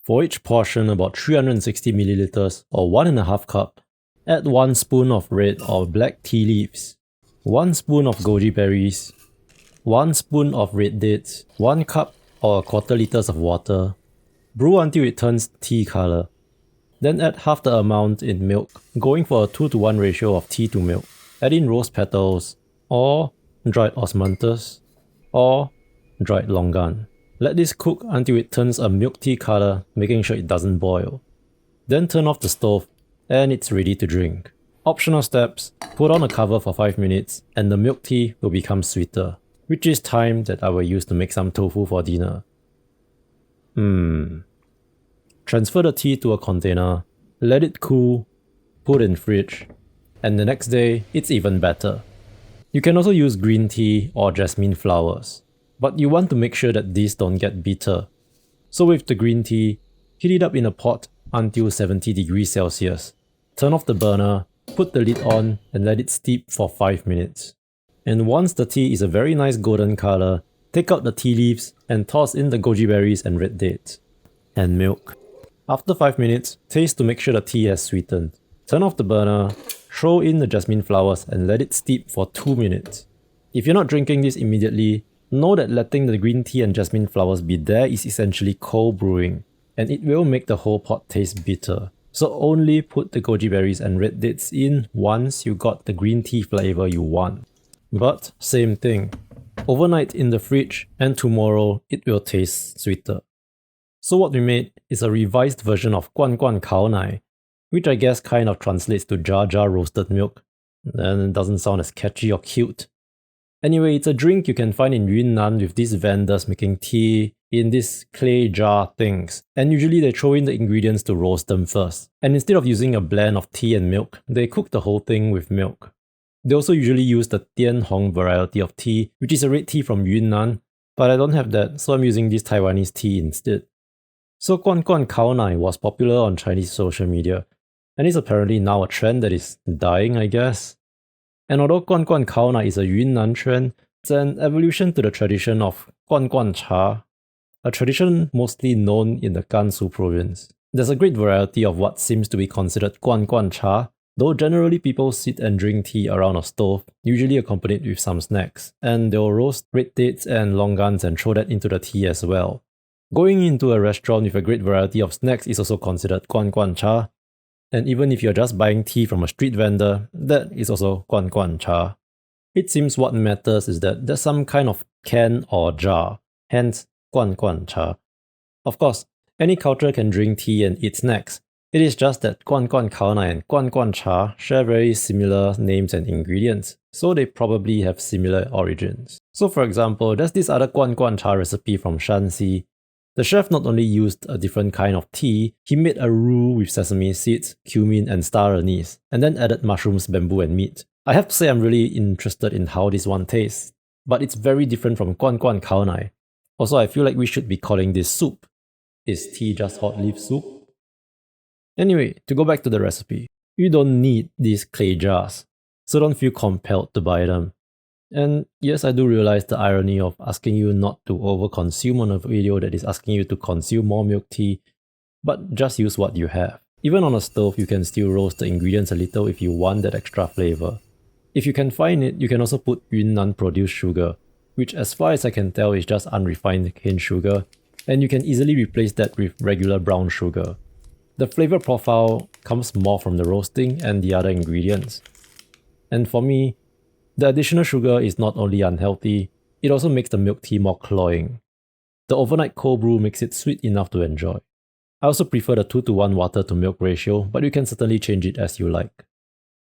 For each portion, about 360 milliliters or 1.5 cup, add 1 spoon of red or black tea leaves, 1 spoon of goji berries, 1 spoon of red dates, 1 cup or 1/4 liters of water. Brew until it turns tea color. Then add half the amount in milk, going for a 2:1 ratio of tea to milk. Add in rose petals, or dried osmanthus, or dried longan. Let this cook until it turns a milk tea color, making sure it doesn't boil. Then turn off the stove, and it's ready to drink. Optional steps: put on a cover for 5 minutes, and the milk tea will become sweeter, which is time that I will use to make some tofu for dinner. Transfer the tea to a container, let it cool, put in fridge, and the next day, it's even better. You can also use green tea or jasmine flowers, but you want to make sure that these don't get bitter. So with the green tea, heat it up in a pot until 70 degrees Celsius. Turn off the burner, put the lid on, and let it steep for 5 minutes. And once the tea is a very nice golden color, take out the tea leaves and toss in the goji berries and red dates. And milk. After 5 minutes, taste to make sure the tea has sweetened. Turn off the burner, throw in the jasmine flowers and let it steep for 2 minutes. If you're not drinking this immediately, know that letting the green tea and jasmine flowers be there is essentially cold brewing, and it will make the whole pot taste bitter. So only put the goji berries and red dates in once you got the green tea flavor you want. But same thing, overnight in the fridge and tomorrow it will taste sweeter. So what we made is a revised version of guan guan kao nai, which I guess kind of translates to jar jar roasted milk, and it doesn't sound as catchy or cute. Anyway, it's a drink you can find in Yunnan with these vendors making tea in these clay jar things, and usually they throw in the ingredients to roast them first. And instead of using a blend of tea and milk, they cook the whole thing with milk. They also usually use the Dianhong variety of tea, which is a red tea from Yunnan, but I don't have that, so I'm using this Taiwanese tea instead. So guan guan kao nai was popular on Chinese social media, and is apparently now a trend that is dying, I guess. And although guan guan kao nai is a Yunnan trend, it's an evolution to the tradition of guan guan cha, a tradition mostly known in the Gansu province. There's a great variety of what seems to be considered guan guan cha, though generally people sit and drink tea around a stove, usually accompanied with some snacks, and they'll roast red dates and longans and throw that into the tea as well. Going into a restaurant with a great variety of snacks is also considered guan guan cha, and even if you're just buying tea from a street vendor, that is also guan guan cha. It seems what matters is that there's some kind of can or jar, hence guan guan cha. Of course, any culture can drink tea and eat snacks. It is just that guan guan kao nai and guan guan cha share very similar names and ingredients, so they probably have similar origins. So for example, there's this other guan guan cha recipe from Shanxi. The chef not only used a different kind of tea, he made a roux with sesame seeds, cumin and star anise, and then added mushrooms, bamboo and meat. I have to say I'm really interested in how this one tastes, but it's very different from guan guan kao nai. Also, I feel like we should be calling this soup. Is tea just hot leaf soup? Anyway, to go back to the recipe, you don't need these clay jars, so don't feel compelled to buy them. And yes, I do realize the irony of asking you not to overconsume on a video that is asking you to consume more milk tea, but just use what you have. Even on a stove, you can still roast the ingredients a little if you want that extra flavor. If you can find it, you can also put Yunnan produced sugar, which as far as I can tell is just unrefined cane sugar, and you can easily replace that with regular brown sugar. The flavor profile comes more from the roasting and the other ingredients. And for me, the additional sugar is not only unhealthy, it also makes the milk tea more cloying. The overnight cold brew makes it sweet enough to enjoy. I also prefer the 2:1 water to milk ratio, but you can certainly change it as you like.